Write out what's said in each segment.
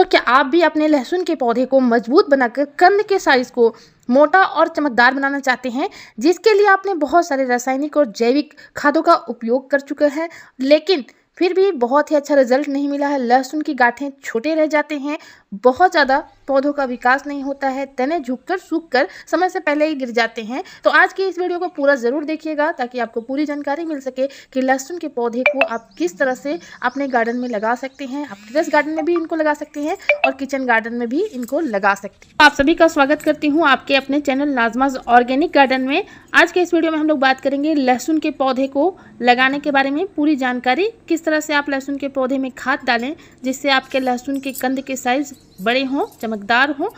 तो क्या आप भी अपने लहसुन के पौधे को मजबूत बनाकर कंद के साइज को मोटा और चमकदार बनाना चाहते हैं, जिसके लिए आपने बहुत सारे रासायनिक और जैविक खादों का उपयोग कर चुके हैं, लेकिन फिर भी बहुत ही अच्छा रिजल्ट नहीं मिला है। लहसुन की गांठें छोटे रह जाते हैं, बहुत ज़्यादा पौधों का विकास नहीं होता है, तने झुककर सूखकर समय से पहले ही गिर जाते हैं। तो आज की इस वीडियो को पूरा ज़रूर देखिएगा ताकि आपको पूरी जानकारी मिल सके कि लहसुन के पौधे को आप किस तरह से अपने गार्डन में लगा सकते हैं। आप टेरेस गार्डन में भी इनको लगा सकते हैं और किचन गार्डन में भी इनको लगा सकते हैं। आप सभी का स्वागत करती हूँ आपके अपने चैनल नाज़माज़ ऑर्गेनिक गार्डन में। आज के इस वीडियो में हम लोग बात करेंगे लहसुन के पौधे को लगाने के बारे में पूरी जानकारी, किस तरह से आप लहसुन के पौधे में खाद डालें जिससे आपके लहसुन के कंद के साइज बड़े हों, चमकदार हों।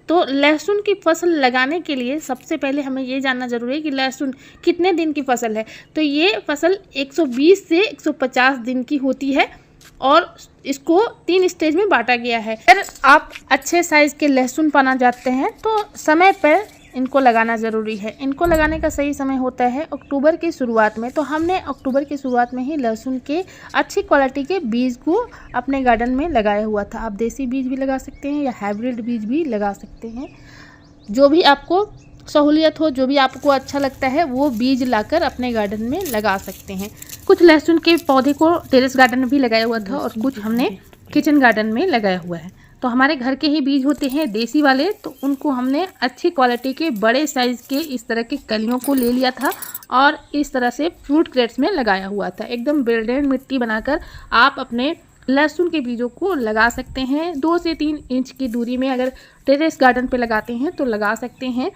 तो लहसुन की फसल लगाने के लिए सबसे पहले हमें ये जानना जरूरी है कि लहसुन कितने दिन की फसल है। तो ये फसल 120 से 150 दिन की होती है और इसको 3 स्टेज में बांटा गया है। अगर आप अच्छे साइज़ के लहसुन पाना चाहते हैं तो समय पर इनको लगाना ज़रूरी है। इनको लगाने का सही समय होता है अक्टूबर की शुरुआत में। तो हमने अक्टूबर की शुरुआत में ही लहसुन के अच्छी क्वालिटी के बीज को अपने गार्डन में लगाया हुआ था। आप देसी बीज भी लगा सकते हैं या हाइब्रिड बीज भी लगा सकते हैं, जो भी आपको सहूलियत हो, जो भी आपको अच्छा लगता है वो बीज लाकर अपने गार्डन में लगा सकते हैं। कुछ लहसुन के पौधे को टेरेस गार्डन में भी लगाया हुआ था और कुछ हमने किचन गार्डन में लगाया हुआ है। तो हमारे घर के ही बीज होते हैं देसी वाले, तो उनको हमने अच्छी क्वालिटी के बड़े साइज़ के इस तरह के कलियों को ले लिया था और इस तरह से फ्रूट क्रेट्स में लगाया हुआ था। एकदम बेल्डेड मिट्टी बनाकर आप अपने लहसुन के बीजों को लगा सकते हैं। 2 से 3 इंच की दूरी में अगर टेरेस गार्डन पे लगाते हैं तो लगा सकते हैं,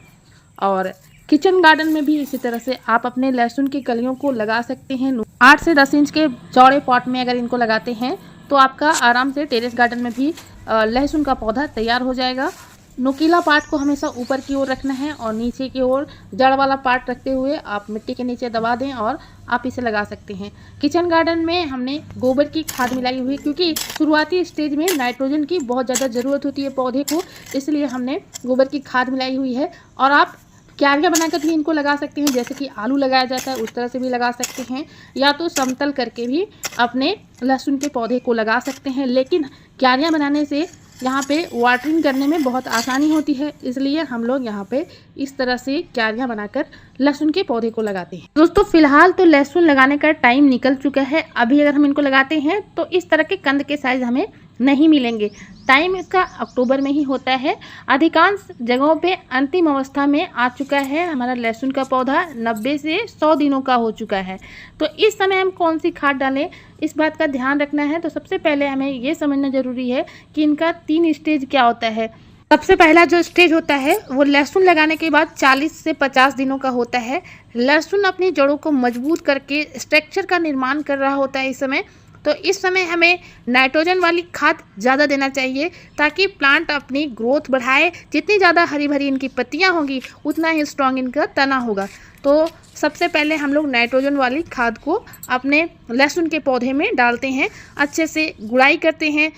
और किचन गार्डन में भी इसी तरह से आप अपने लहसुन की कलियों को लगा सकते हैं। 8 से 10 इंच के चौड़े पॉट में अगर इनको लगाते हैं तो आपका आराम से टेरेस गार्डन में भी लहसुन का पौधा तैयार हो जाएगा। नुकीला पार्ट को हमेशा ऊपर की ओर रखना है और नीचे की ओर जड़ वाला पार्ट रखते हुए आप मिट्टी के नीचे दबा दें और आप इसे लगा सकते हैं। किचन गार्डन में हमने गोबर की खाद मिलाई हुई, क्योंकि शुरुआती स्टेज में नाइट्रोजन की बहुत ज़्यादा ज़रूरत होती है पौधे को, इसलिए हमने गोबर की खाद मिलाई हुई है। और आप क्यारियाँ बनाकर भी इनको लगा सकते हैं, जैसे कि आलू लगाया जाता है उस तरह से भी लगा सकते हैं, या तो समतल करके भी अपने लहसुन के पौधे को लगा सकते हैं। लेकिन क्यारियाँ बनाने से यहाँ पे वाटरिंग करने में बहुत आसानी होती है, इसलिए हम लोग यहाँ पे इस तरह से क्यारियाँ बनाकर लहसुन के पौधे को लगाते हैं। दोस्तों फिलहाल तो लहसुन लगाने का टाइम निकल चुका है। अभी अगर हम इनको लगाते हैं तो इस तरह के कंद के साइज हमें नहीं मिलेंगे। टाइम इसका अक्टूबर में ही होता है। अधिकांश जगहों पे अंतिम अवस्था में आ चुका है हमारा लहसुन का पौधा, 90 से 100 दिनों का हो चुका है। तो इस समय हम कौन सी खाद डालें, इस बात का ध्यान रखना है। तो सबसे पहले हमें ये समझना ज़रूरी है कि इनका 3 स्टेज क्या होता है। सबसे पहला जो स्टेज होता है वो लहसुन लगाने के बाद 40 से 50 दिनों का होता है। लहसुन अपनी जड़ों को मजबूत करके स्ट्रक्चर का निर्माण कर रहा होता है इस समय। तो इस समय हमें नाइट्रोजन वाली खाद ज़्यादा देना चाहिए ताकि प्लांट अपनी ग्रोथ बढ़ाए। जितनी ज़्यादा हरी भरी इनकी पत्तियाँ होंगी उतना ही स्ट्रॉन्ग इनका तना होगा। तो सबसे पहले हम लोग नाइट्रोजन वाली खाद को अपने लहसुन के पौधे में डालते हैं, अच्छे से गुड़ाई करते हैं,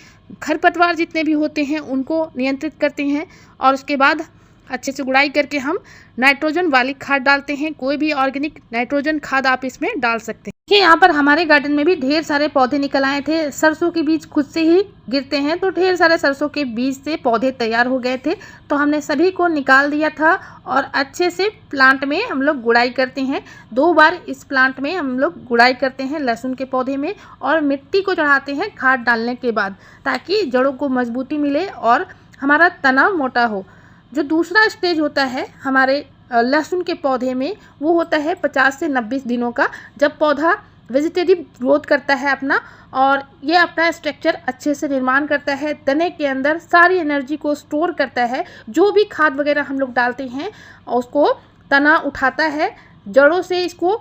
खरपतवार जितने भी होते हैं उनको नियंत्रित करते हैं और उसके बाद अच्छे से गुड़ाई करके हम नाइट्रोजन वाली खाद डालते हैं। कोई भी ऑर्गेनिक नाइट्रोजन खाद आप इसमें डाल सकते हैं। देखिए यहाँ पर हमारे गार्डन में भी ढेर सारे पौधे निकल आए थे। सरसों के बीज खुद से ही गिरते हैं, तो ढेर सारे सरसों के बीज से पौधे तैयार हो गए थे। तो हमने सभी को निकाल दिया था और अच्छे से प्लांट में हम लोग गुड़ाई करते हैं। 2 बार इस प्लांट में हम लोग गुड़ाई करते हैं लहसुन के पौधे में, और मिट्टी को चढ़ाते हैं खाद डालने के बाद, ताकि जड़ों को मजबूती मिले और हमारा तना मोटा हो। जो दूसरा स्टेज होता है हमारे लहसुन के पौधे में वो होता है 50 से 90 दिनों का, जब पौधा वेजिटेटिव ग्रोथ करता है अपना और ये अपना स्ट्रक्चर अच्छे से निर्माण करता है, तने के अंदर सारी एनर्जी को स्टोर करता है। जो भी खाद वगैरह हम लोग डालते हैं उसको तना उठाता है, जड़ों से इसको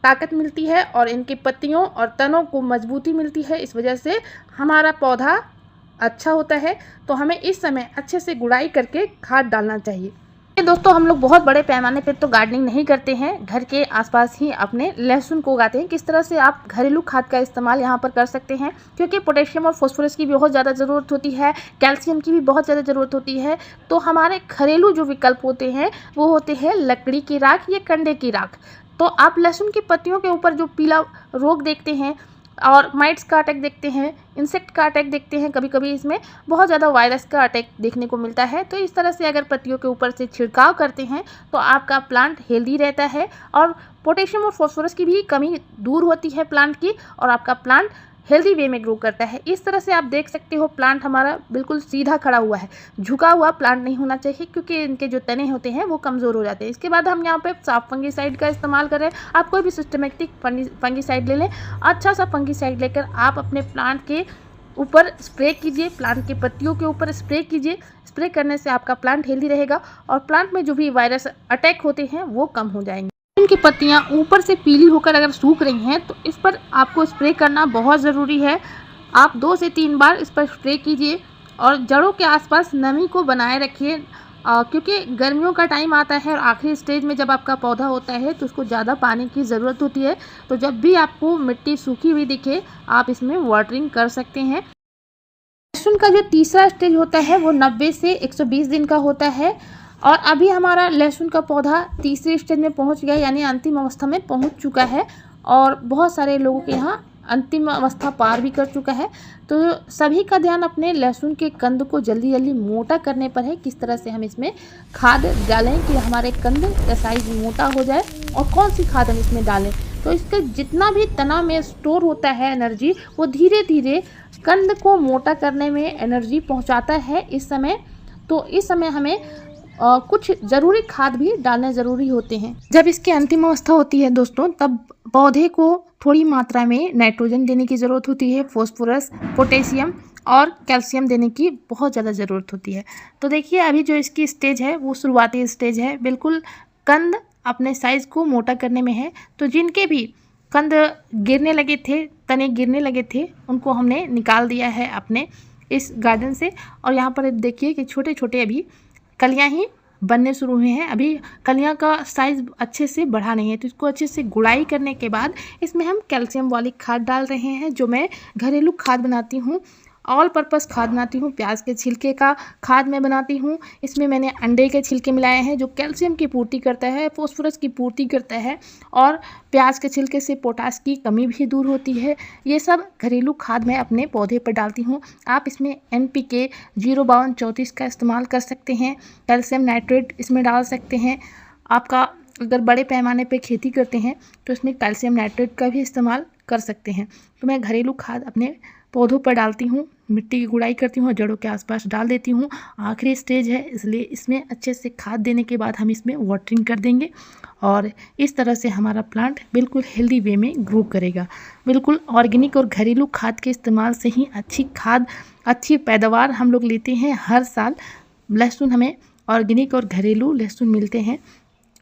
ताकत मिलती है और इनकी पत्तियों और तनों को मजबूती मिलती है। इस वजह से हमारा पौधा अच्छा होता है। तो हमें इस समय अच्छे से गुड़ाई करके खाद डालना चाहिए। दोस्तों हम लोग बहुत बड़े पैमाने पर तो गार्डनिंग नहीं करते हैं, घर के आसपास ही अपने लहसुन को उगाते हैं। किस तरह से आप घरेलू खाद का इस्तेमाल यहाँ पर कर सकते हैं, क्योंकि पोटेशियम और फास्फोरस की बहुत ज़्यादा ज़रूरत होती है, कैल्शियम की भी बहुत ज़्यादा ज़रूरत होती है। तो हमारे घरेलू जो विकल्प होते हैं वो होते हैं लकड़ी की राख या कंडे की राख। तो आप लहसुन की पत्तियों के ऊपर जो पीला रोग देखते हैं और माइट्स का अटैक देखते हैं, इंसेक्ट का अटैक देखते हैं, कभी कभी इसमें बहुत ज़्यादा वायरस का अटैक देखने को मिलता है। तो इस तरह से अगर पत्तियों के ऊपर से छिड़काव करते हैं तो आपका प्लांट हेल्दी रहता है और पोटेशियम और फॉस्फोरस की भी कमी दूर होती है प्लांट की, और आपका प्लांट हेल्दी वे में ग्रो करता है। इस तरह से आप देख सकते हो प्लांट हमारा बिल्कुल सीधा खड़ा हुआ है, झुका हुआ प्लांट नहीं होना चाहिए, क्योंकि इनके जो तने होते हैं वो कमज़ोर हो जाते हैं। इसके बाद हम यहाँ पे साफ फंगीसाइड का इस्तेमाल कर रहे हैं। आप कोई भी सिस्टमेटिक फंगीसाइड ले लें, अच्छा सा फंगीसाइड लेकर आप अपने प्लांट के ऊपर स्प्रे कीजिए, प्लांट की पत्तियों के ऊपर स्प्रे कीजिए। स्प्रे करने से आपका प्लांट हेल्दी रहेगा और प्लांट में जो भी वायरस अटैक होते हैं वो कम हो जाएंगे। इनकी पत्तियां ऊपर से पीली होकर अगर सूख रही हैं तो इस पर आपको स्प्रे करना बहुत ज़रूरी है। आप 2 से 3 बार इस पर स्प्रे कीजिए और जड़ों के आसपास नमी को बनाए रखिए, क्योंकि गर्मियों का टाइम आता है और आखिरी स्टेज में जब आपका पौधा होता है तो उसको ज़्यादा पानी की ज़रूरत होती है। तो जब भी आपको मिट्टी सूखी हुई दिखे आप इसमें वाटरिंग कर सकते हैं। लहसुन का जो तीसरा स्टेज होता है वो 90 से 120 दिन का होता है और अभी हमारा लहसुन का पौधा तीसरे स्टेज में पहुंच गया, यानी अंतिम अवस्था में पहुंच चुका है और बहुत सारे लोगों के यहाँ अंतिम अवस्था पार भी कर चुका है। तो सभी का ध्यान अपने लहसुन के कंद को जल्दी जल्दी मोटा करने पर है। किस तरह से हम इसमें खाद डालें कि हमारे कंद का साइज मोटा हो जाए और कौन सी खाद हम इसमें डालें। तो इसका जितना भी तना में स्टोर होता है एनर्जी, वो धीरे धीरे कंद को मोटा करने में एनर्जी पहुंचाता है इस समय। तो इस समय हमें कुछ ज़रूरी खाद भी डालने ज़रूरी होते हैं। जब इसकी अंतिम अवस्था होती है दोस्तों, तब पौधे को थोड़ी मात्रा में नाइट्रोजन देने की ज़रूरत होती है, फॉस्फोरस, पोटेशियम और कैल्शियम देने की बहुत ज़्यादा ज़रूरत होती है। तो देखिए अभी जो इसकी स्टेज है वो शुरुआती स्टेज है, बिल्कुल कंद अपने साइज़ को मोटा करने में है। तो जिनके भी कंद गिरने लगे थे, तने गिरने लगे थे, उनको हमने निकाल दिया है अपने इस गार्डन से। और यहाँ पर देखिए कि छोटे छोटे अभी कलियाँ ही बनने शुरू हुए हैं। अभी कलियाँ का साइज़ अच्छे से बढ़ा नहीं है, तो इसको अच्छे से गुड़ाई करने के बाद इसमें हम कैल्शियम वाली खाद डाल रहे हैं, जो मैं घरेलू खाद बनाती हूँ, ऑल पर्पस खाद बनाती हूँ। प्याज के छिलके का खाद मैं बनाती हूँ। इसमें मैंने अंडे के छिलके मिलाए हैं जो कैल्शियम की पूर्ति करता है, फॉस्फोरस की पूर्ति करता है और प्याज के छिलके से पोटास की कमी भी दूर होती है। ये सब घरेलू खाद मैं अपने पौधे पर डालती हूँ। आप इसमें NPK 05234 का इस्तेमाल कर सकते हैं, कैल्शियम नाइट्रेट इसमें डाल सकते हैं। आपका अगर बड़े पैमाने पे खेती करते हैं तो इसमें कैल्शियम नाइट्रेट का भी इस्तेमाल कर सकते हैं। तो मैं घरेलू खाद अपने पौधों पर डालती हूँ, मिट्टी की गुड़ाई करती हूँ और जड़ों के आसपास डाल देती हूँ। आखिरी स्टेज है, इसलिए इसमें अच्छे से खाद देने के बाद हम इसमें वाटरिंग कर देंगे और इस तरह से हमारा प्लांट बिल्कुल हेल्दी वे में ग्रो करेगा। बिल्कुल ऑर्गेनिक और घरेलू खाद के इस्तेमाल से ही अच्छी खाद, अच्छी पैदावार हम लोग लेते हैं। हर साल लहसुन हमें ऑर्गेनिक और घरेलू लहसुन मिलते हैं।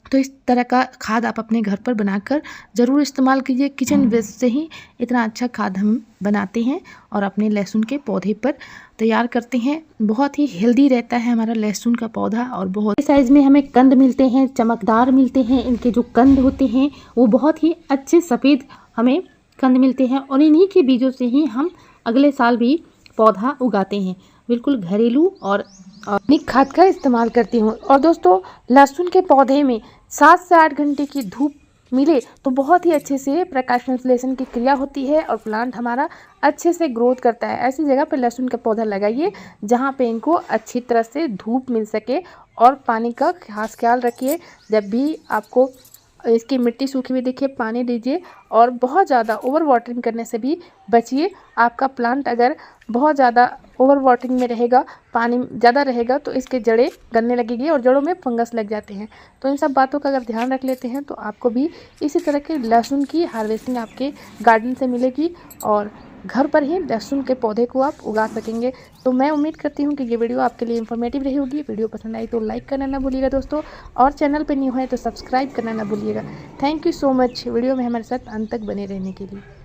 तो इस तरह का खाद आप अपने घर पर बनाकर ज़रूर इस्तेमाल कीजिए। किचन वेस्ट से ही इतना अच्छा खाद हम बनाते हैं और अपने लहसुन के पौधे पर तैयार करते हैं। बहुत ही हेल्दी रहता है हमारा लहसुन का पौधा और बहुत साइज़ में हमें कंद मिलते हैं, चमकदार मिलते हैं। इनके जो कंद होते हैं वो बहुत ही अच्छे सफ़ेद हमें कंद मिलते हैं और इन्हीं के बीजों से ही हम अगले साल भी पौधा उगाते हैं। बिल्कुल घरेलू और ऑर्गेनिक खाद का इस्तेमाल करती हूँ। और दोस्तों लहसुन के पौधे में 7 से 8 घंटे की धूप मिले तो बहुत ही अच्छे से प्रकाश संश्लेषण की क्रिया होती है और प्लांट हमारा अच्छे से ग्रोथ करता है। ऐसी जगह पर लहसुन का पौधा लगाइए जहाँ पे इनको अच्छी तरह से धूप मिल सके और पानी का खास ख्याल रखिए। जब भी आपको इसकी मिट्टी सूखी हुई दिखे पानी दीजिए और बहुत ज़्यादा ओवर वाटरिंग करने से भी बचिए। आपका प्लांट अगर बहुत ज़्यादा ओवर वाटरिंग में रहेगा, पानी ज़्यादा रहेगा तो इसके जड़ें गलने लगेगी और जड़ों में फंगस लग जाते हैं। तो इन सब बातों का अगर ध्यान रख लेते हैं तो आपको भी इसी तरह के लहसुन की हार्वेस्टिंग आपके गार्डन से मिलेगी और घर पर ही लहसुन के पौधे को आप उगा सकेंगे। तो मैं उम्मीद करती हूँ कि ये वीडियो आपके लिए इन्फॉर्मेटिव रही होगी। वीडियो पसंद आई तो लाइक करना ना भूलिएगा दोस्तों, और चैनल पर न्यू है तो सब्सक्राइब करना ना भूलिएगा। Thank you so much video में हमारे साथ अंत तक बने रहने के लिए।